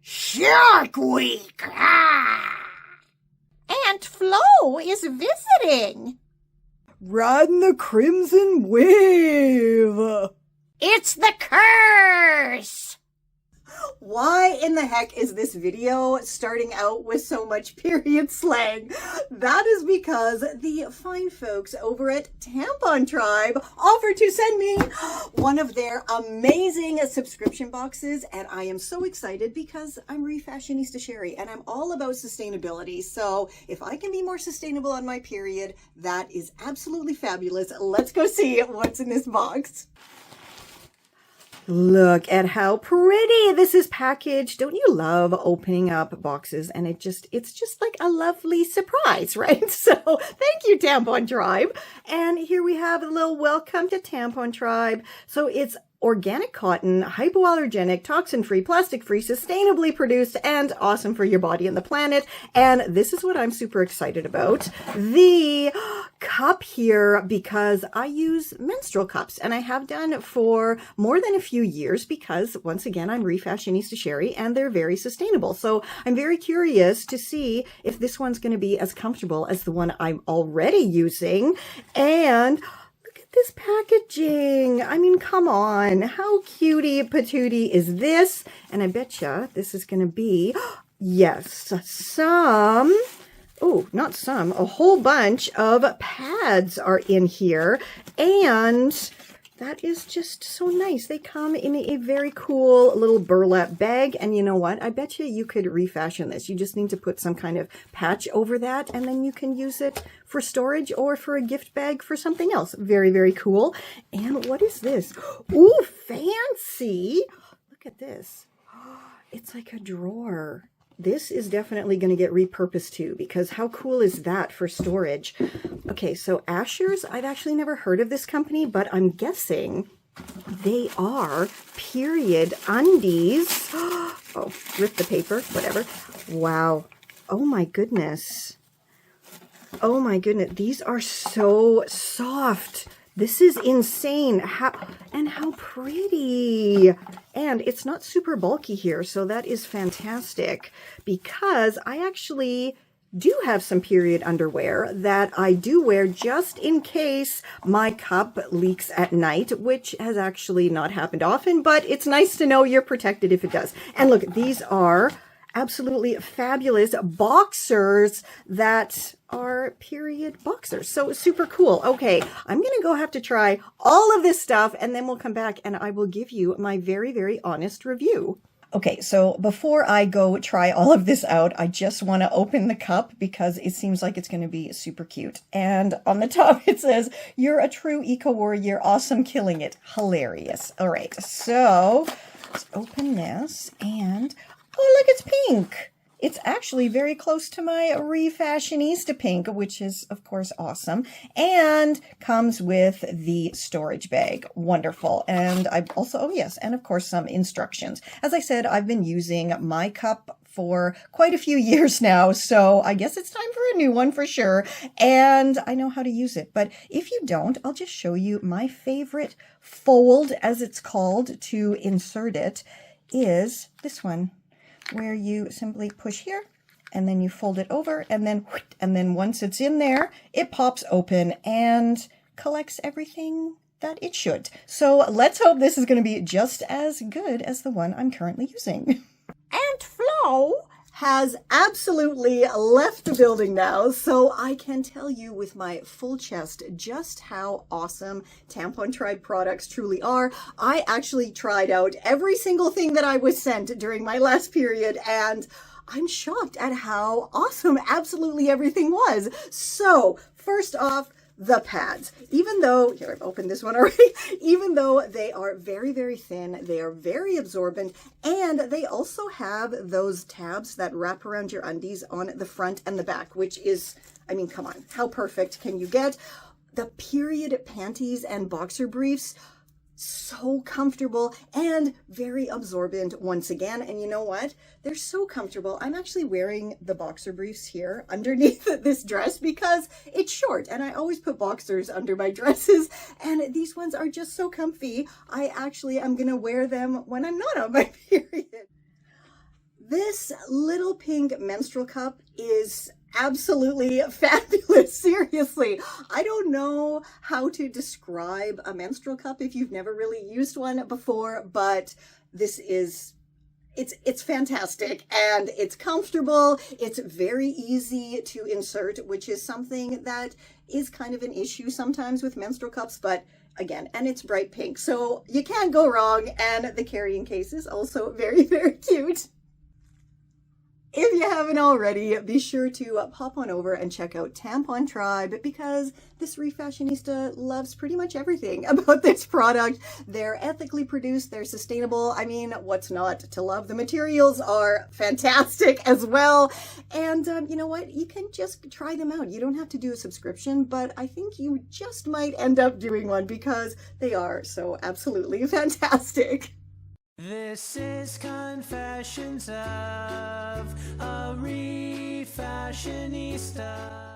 Shark Week! Aunt Flo is visiting. Riding the crimson wave. It's the curse! Why in the heck is this video starting out with so much period slang? That is because the fine folks over at Tampon Tribe offered to send me one of their amazing subscription boxes, and I am so excited because I'm Refashionista Sheri and I'm all about sustainability. So if I can be more sustainable on my period, that is absolutely fabulous. Let's go see what's in this box. Look at how pretty this is packaged. Don't you love opening up boxes? And it's just like a lovely surprise, right? So thank you, Tampon Tribe. And here we have a little welcome to Tampon Tribe. So it's organic cotton, hypoallergenic, toxin-free, plastic-free, sustainably produced, and awesome for your body and the planet. And this is what I'm super excited about. The cup here, because I use menstrual cups, and I have done for more than a few years because, once again, I'm Refashionista Sheri, and they're very sustainable. So I'm very curious to see if this one's going to be as comfortable as the one I'm already using. And this packaging, I mean, come on, how cutie patootie is this? And I betcha this is going to be, yes, a whole bunch of pads are in here, and that is just so nice. They come in a very cool little burlap bag, and you know what? I bet you could refashion this. You just need to put some kind of patch over that, and then you can use it for storage or for a gift bag for something else. Very, very cool. And what is this? Ooh, fancy. Look at this. It's like a drawer. This is definitely going to get repurposed too, because how cool is that for storage? Okay, so Asher's, I've actually never heard of this company, but I'm guessing they are period undies. Oh, rip the paper, whatever. Wow. Oh my goodness. Oh my goodness. These are so soft. This is insane. How pretty. And it's not super bulky here, so that is fantastic, because I actually do have some period underwear that I do wear just in case my cup leaks at night, which has actually not happened often, but it's nice to know you're protected if it does. And look, these are absolutely fabulous boxers that are period boxers. So super cool. Okay, I'm going to go have to try all of this stuff, and then we'll come back and I will give you my very, very honest review. Okay, so before I go try all of this out, I just want to open the cup because it seems like it's going to be super cute. And on the top it says, "You're a true eco-warrior, awesome, killing it, hilarious." All right, so let's open this, and oh, look, it's pink. It's actually very close to my Refashionista pink, which is, of course, awesome. And comes with the storage bag. Wonderful. And I also, oh yes, and of course, some instructions. As I said, I've been using my cup for quite a few years now, so I guess it's time for a new one for sure. And I know how to use it. But if you don't, I'll just show you my favorite fold, as it's called, to insert it, is this one, where you simply push here and then you fold it over, and then once it's in there, it pops open and collects everything that it should. So let's hope this is going to be just as good as the one I'm currently using. Aunt Flo has absolutely left the building now, so I can tell you with my full chest just how awesome Tampon Tribe products truly are. I actually tried out every single thing that I was sent during my last period, and I'm shocked at how awesome absolutely everything was. So, first off, the pads. Even though, here I've opened this one already, even though they are very, very thin, they are very absorbent, and they also have those tabs that wrap around your undies on the front and the back, which is, I mean, come on, how perfect can you get? The period panties and boxer briefs, so comfortable and very absorbent once again. And you know what? They're so comfortable. I'm actually wearing the boxer briefs here underneath this dress because it's short and I always put boxers under my dresses, and these ones are just so comfy. I actually am going to wear them when I'm not on my period. This little pink menstrual cup is absolutely fabulous. Seriously, I don't know how to describe a menstrual cup if you've never really used one before, but this is it's fantastic, and it's comfortable. It's very easy to insert, which is something that is kind of an issue sometimes with menstrual cups, but again, and it's bright pink, so you can't go wrong, and the carrying case is also very, very cute. If you haven't already, be sure to pop on over and check out Tampon Tribe, because this Refashionista loves pretty much everything about this product. They're ethically produced, they're sustainable. I mean, what's not to love? The materials are fantastic as well. And you know what? You can just try them out. You don't have to do a subscription, but I think you just might end up doing one because they are so absolutely fantastic. This is Confessions of a Refashionista.